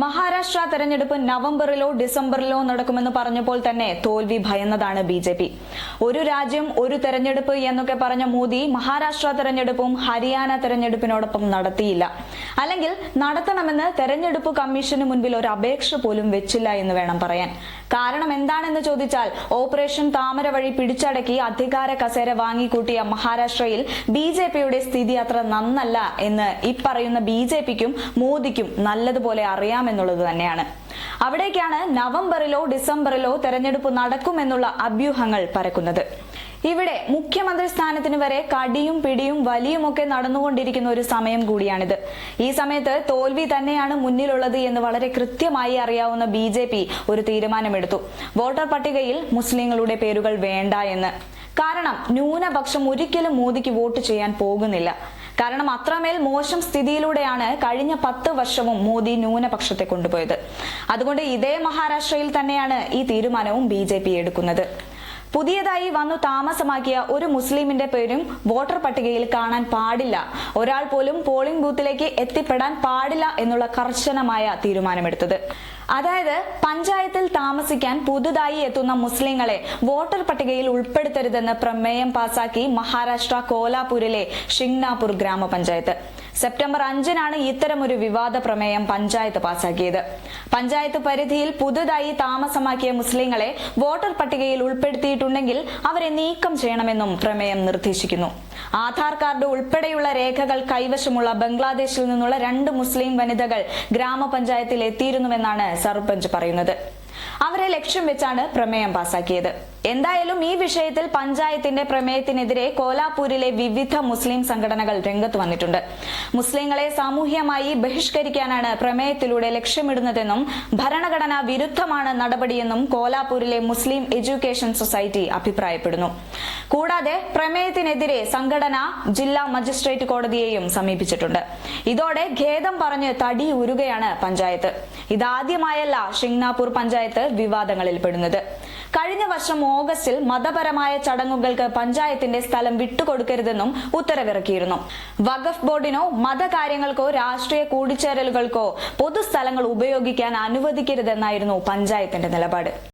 മഹാരാഷ്ട്ര തെരഞ്ഞെടുപ്പ് നവംബറിലോ ഡിസംബറിലോ നടക്കുമെന്ന് പറഞ്ഞപ്പോൾ തന്നെ തോൽവി ഭയന്നതാണ് ബി. ഒരു രാജ്യം ഒരു തെരഞ്ഞെടുപ്പ് എന്നൊക്കെ പറഞ്ഞ മോദി മഹാരാഷ്ട്ര തെരഞ്ഞെടുപ്പും ഹരിയാന തെരഞ്ഞെടുപ്പിനോടൊപ്പം നടത്തിയില്ല. അല്ലെങ്കിൽ നടത്തണമെന്ന് തെരഞ്ഞെടുപ്പ് കമ്മീഷന് മുൻപിൽ ഒരു അപേക്ഷ പോലും വെച്ചില്ല എന്ന് വേണം പറയാൻ. കാരണം എന്താണെന്ന് ചോദിച്ചാൽ ഓപ്പറേഷൻ താമര വഴി പിടിച്ചടക്കി അധികാര കസേര വാങ്ങിക്കൂട്ടിയ മഹാരാഷ്ട്രയിൽ ബിജെപിയുടെ സ്ഥിതി അത്ര നന്നല്ല എന്ന് ഇപ്പറയുന്ന ബിജെപിക്കും മോദിക്കും നല്ലതുപോലെ അറിയാമെന്നുള്ളത് തന്നെയാണ്. അവിടേക്കാണ് നവംബറിലോ ഡിസംബറിലോ തെരഞ്ഞെടുപ്പ് നടക്കുമെന്നുള്ള അഭ്യൂഹങ്ങൾ പരക്കുന്നത്. ഇവിടെ മുഖ്യമന്ത്രി സ്ഥാനത്തിന് വരെ കടിയും പിടിയും വലിയുമൊക്കെ നടന്നുകൊണ്ടിരിക്കുന്ന ഒരു സമയം കൂടിയാണിത്. ഈ സമയത്ത് തോൽവി തന്നെയാണ് മുന്നിലുള്ളത് എന്ന് വളരെ കൃത്യമായി അറിയാവുന്ന ബിജെപി ഒരു തീരുമാനമെടുത്തു. വോട്ടർ പട്ടികയിൽ മുസ്ലിങ്ങളുടെ പേരുകൾ വേണ്ട എന്ന്. കാരണം ന്യൂനപക്ഷം ഒരിക്കലും മോദിക്ക് വോട്ട് ചെയ്യാൻ പോകുന്നില്ല. കാരണം അത്രമേൽ മോശം സ്ഥിതിയിലൂടെയാണ് കഴിഞ്ഞ 10 വർഷവും മോദി ന്യൂനപക്ഷത്തെ കൊണ്ടുപോയത്. അതുകൊണ്ട് ഇതേ മഹാരാഷ്ട്രയിൽ തന്നെയാണ് ഈ തീരുമാനവും ബിജെപി എടുക്കുന്നത്. പുതിയതായി വന്നു താമസമാക്കിയ ഒരു മുസ്ലിമിന്റെ പേരും വോട്ടർ പട്ടികയിൽ കാണാൻ പാടില്ല, ഒരാൾ പോലും പോളിംഗ് ബൂത്തിലേക്ക് എത്തിപ്പെടാൻ പാടില്ല എന്നുള്ള കർശനമായ തീരുമാനമെടുത്തത്. അതായത് പഞ്ചായത്തിൽ താമസിക്കാൻ പുതുതായി എത്തുന്ന മുസ്ലിങ്ങളെ വോട്ടർ പട്ടികയിൽ ഉൾപ്പെടുത്തരുതെന്ന് പ്രമേയം പാസാക്കി മഹാരാഷ്ട്ര കോലാപൂരിലെ ഷിംഗ്നാപൂർ ഗ്രാമപഞ്ചായത്ത്. സെപ്റ്റംബർ 5-നാണ് ഇത്തരമൊരു വിവാദ പ്രമേയം പഞ്ചായത്ത് പാസാക്കിയത്. പഞ്ചായത്ത് പരിധിയിൽ പുതുതായി താമസമാക്കിയ മുസ്ലിങ്ങളെ വോട്ടർ പട്ടികയിൽ ഉൾപ്പെടുത്തിയിട്ടുണ്ടെങ്കിൽ അവരെ നീക്കം ചെയ്യണമെന്നും പ്രമേയം നിർദ്ദേശിക്കുന്നു. ആധാർ കാർഡ് ഉൾപ്പെടെയുള്ള രേഖകൾ കൈവശമുള്ള ബംഗ്ലാദേശിൽ നിന്നുള്ള 2 മുസ്ലിം വനിതകൾ ഗ്രാമപഞ്ചായത്തിൽ എത്തിയിരുന്നുവെന്നാണ് സർപഞ്ച് പറയുന്നത്. അവരെ ലക്ഷ്യം വെച്ചാണ് പ്രമേയം പാസാക്കിയത്. എന്തായാലും ഈ വിഷയത്തിൽ പഞ്ചായത്തിന്റെ പ്രമേയത്തിനെതിരെ കോലാപൂരിലെ വിവിധ മുസ്ലിം സംഘടനകൾ രംഗത്ത് വന്നിട്ടുണ്ട്. മുസ്ലിങ്ങളെ സാമൂഹ്യമായി ബഹിഷ്കരിക്കാനാണ് പ്രമേയത്തിലൂടെ ലക്ഷ്യമിടുന്നതെന്നും ഭരണഘടനാ വിരുദ്ധമാണ് നടപടിയെന്നും കോലാപൂരിലെ മുസ്ലിം എഡ്യൂക്കേഷൻ സൊസൈറ്റി അഭിപ്രായപ്പെടുന്നു. കൂടാതെ പ്രമേയത്തിനെതിരെ സംഘടന ജില്ലാ മജിസ്ട്രേറ്റ് കോടതിയെയും സമീപിച്ചിട്ടുണ്ട്. ഇതോടെ ഖേദം പറഞ്ഞ് തടി ഉരുകയാണ് പഞ്ചായത്ത്. ഇതാദ്യമായല്ല ഷിംഗ്നാപൂർ പഞ്ചായത്ത് വിവാദങ്ങളിൽ പെടുന്നത്. കഴിഞ്ഞ വർഷം ഓഗസ്റ്റിൽ മതപരമായ ചടങ്ങുകൾക്ക് പഞ്ചായത്തിന്റെ സ്ഥലം വിട്ടുകൊടുക്കരുതെന്നും ഉത്തരവിറക്കിയിരുന്നു. വഖഫ് ബോർഡിനോ മതകാര്യങ്ങൾക്കോ രാഷ്ട്രീയ കൂടിച്ചേരലുകൾക്കോ പൊതുസ്ഥലങ്ങൾ ഉപയോഗിക്കാൻ അനുവദിക്കരുതെന്നായിരുന്നു പഞ്ചായത്തിന്റെ നിലപാട്.